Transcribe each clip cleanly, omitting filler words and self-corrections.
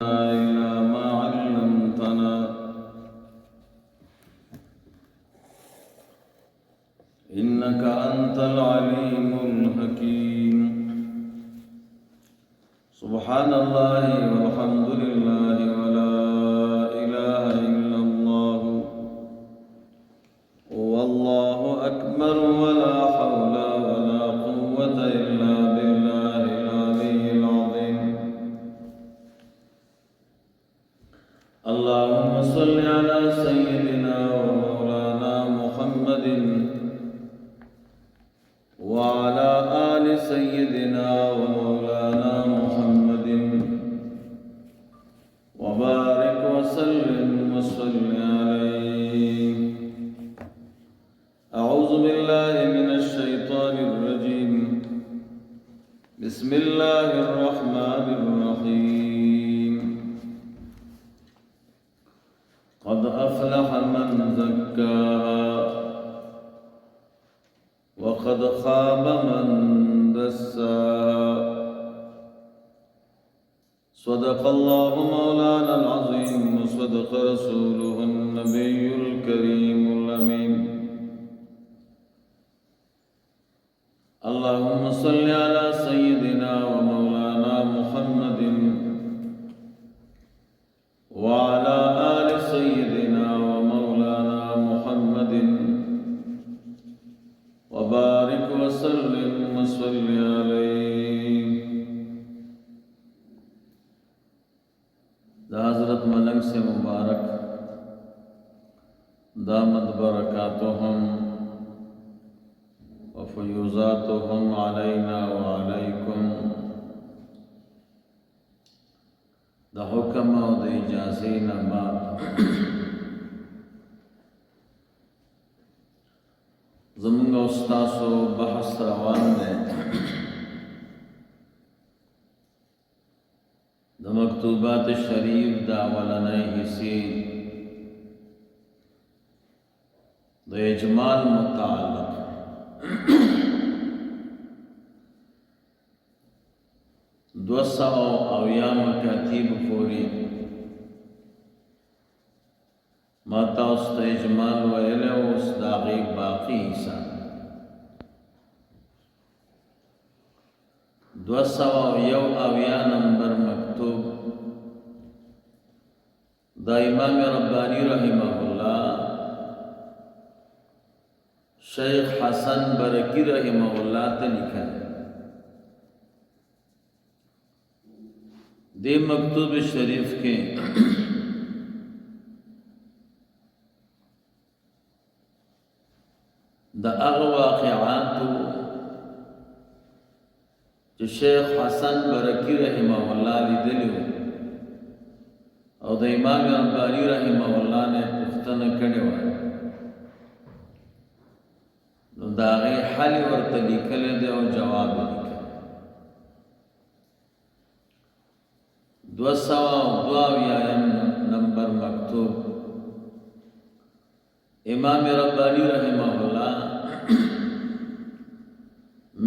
إلا ما علمتنا إنك أنت العليم الحكيم. سبحان الله والحمد لله ولا إله إلا الله والله أكبر ولا حول ولا قوة إلا بالله العلي العظيم. اللهم صل على سيدنا ومولانا محمد وعلى آل سيدنا ومولانا محمد وبارك وسلم وصل عليه. أعوذ بالله من الشيطان الرجيم. بسم الله الرحمن الرحيم. قد أفلح من زكاها وقد خاب من دساها. صدق الله مولانا العظيم وصدق رسوله النبي الكريم الأمين. اللهم صل على سيدنا ومولانا محمد وعلى آل سيدنا ومولانا محمد وبارك وسلم وصل عليه. دا حضرت ملنگ سے مبارک دامت برکاتهم وفیوزاتهم علینا وعلیکم. دا حکم او دا اجازه نما زمونږ استاسو بحث روان دی د مکتوبات شریف دا اولنۍ حصې د اجمال متعلق دو سو اویا مکاتیب پوری ما تاسو ته اجمال ویلی اوس د هغې باقي حصه 201 نمبر مکتوب دا امام ربانی رحمه الله شیخ حسن برکی رحمه الله ته لیکل. دې مکتوب شریف کې د هغه واقعاتو چې شیخ حسن برکی رحمه الله لیدلی او د امام ربانی رحمه الله نه پوښتنه کړې وه نو د هغې حل ورته لیکلی دی او جواب یې لیکلی. 202 نمبر مکتوب امام ربانی رحمه الله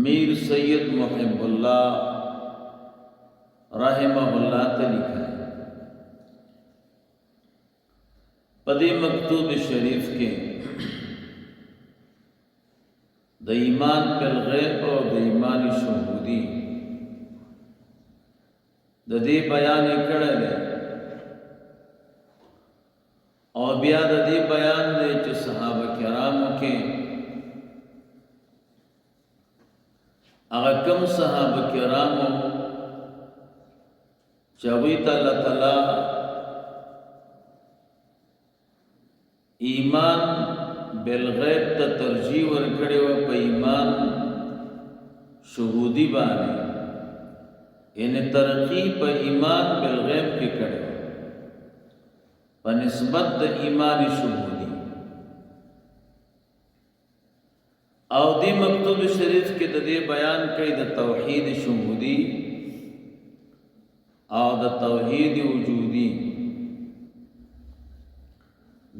میر سید محب اللہ رحمه اللہ ته لیکل. پدې مکتوب شریف کې د ایمان پر غیب او د ایمان شهودی د دې بیان کړه دی او بیا د دې بیان دی چې صحابه کرامو کې هغه کوم صحابه کرامو چې هغوی ته الله تعالی ایمان بالغیب ته ترجیح ورکړې وه په ایمان شهودي باندې، یعنې ترقی په ایمان بالغیب کې کړې وه په نسبت د ایمان شهودي. او دی مکتوب شریف کې د دې بیان کوي د توحید شهودی او د توحید وجودی.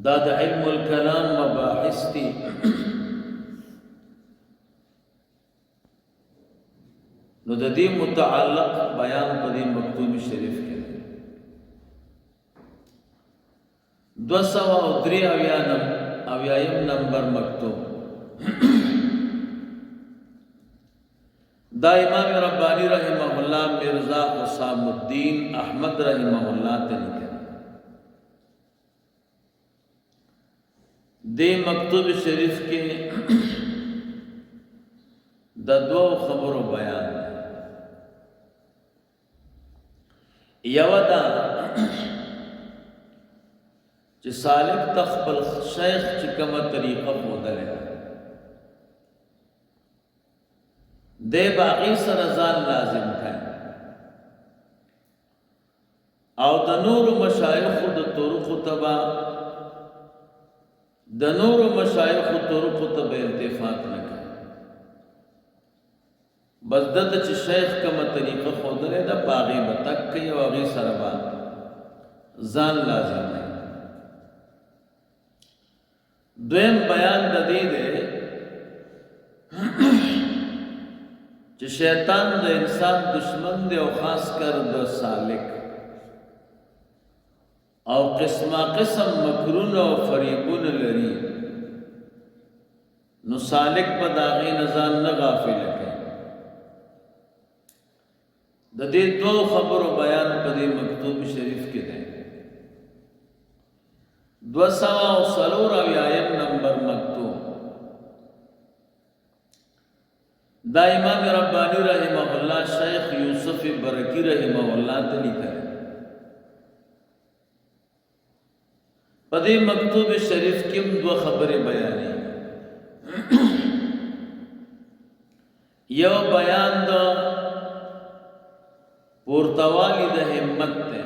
دا د علم الکلام مباحث دي نو د دې متعلق بیان په دې مکتوب شریف کې 283 نمبر مکتوب دا امام ربانی رحمہ اللہ مرزا حسام الدین احمد رحمہ اللہ تے لکھا دے مکتوب شریف کے دا دو خبر و بیان یو دا چی سالک تخبل شیخ چکم طریقہ بودلے دے باقی سرزان لازم کھائیں او دا نور مشایخ دا طرق تبا د نور مشایخ طرق ته به التفات نه کوي بس دته چې شیخ کومه طریقه خودلې ده باغې به تک کوي او هغې سره به ځان لازم دی دویم بیان د دې دی چې شیطان د انسان دشمن دی او خاص کر د سالک او قسمه قسم مکرون او فریبون لري نو سالک په داغي نزان نه غافل کړي د دې دوه خبرو بیان په دې مکتوب شریف کې ده 283 نمبر مکتوب دا امام ربانی رحمہ اللہ شیخ یوسف برکی رحمہ اللہ ته لیکل پدې مکتوب شریف کې دو خبرې بیانې یو بیان د پورتوالی د همت ته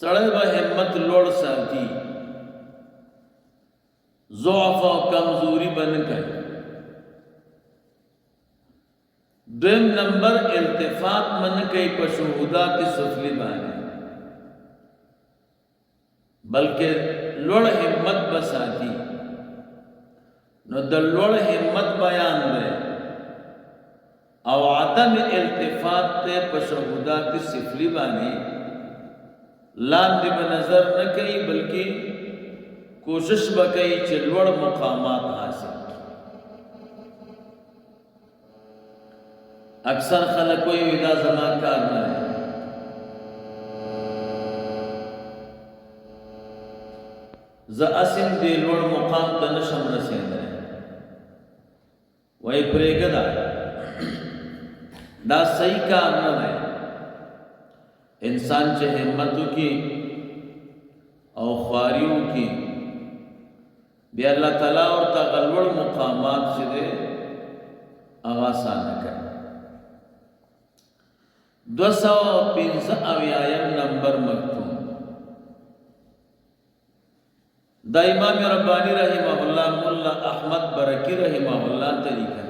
سړی به همت لوړ ساتي ضعف او کمزوري به نه کوي دویم نمبر التفات من کوي په شهودات سفلی باندې بلکہ لوڑ ہمت بساتی نو د لوڑ ہمت بیان دے او عدم التفات تے پشہودات سفلی بانی لاندې بنظر نہ کئی بلکہ کوشش بکئی چھ لوڑ مقامات حاصل اکثر خلق کوئی ودا زمان کار نہ ہے ز اسم دی لوړ مقام ته نشم رسیدلی وای پرېږده دا صحیح کار نه دی انسان چې همت وکړي او خواري وکړي بیا الله تعالی ورته هغه لوړ مقامات چې دی هغه اسانه کوي 285 نمبر مکتوب دا امام ربانی رحمہ اللہ مولا احمد برکی رحمہ اللہ طریقہ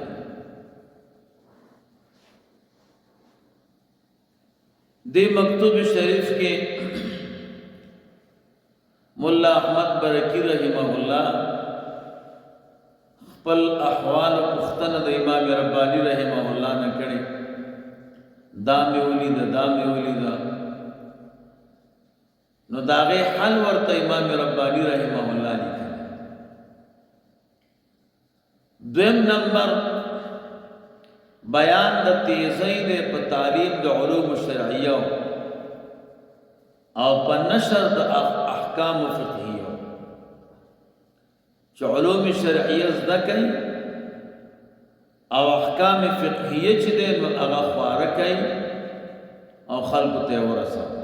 دے مکتوب شریف کے مولا احمد برکی رحمہ اللہ خپل احوال پختن دا امام ربانی رحمہ اللہ نے کڑے دامی ولی دا نو داغه حل ورته امام ربانی رحمه الله لیکل دویم نمبر بیان د تیزی د په تعلیم د علوم شرعیه او په نشر د احکام فقهیه چې علوم شرعیه زده کوي او احکام فقهیه چې د هغه خواره کوي او خلق ته ورسوي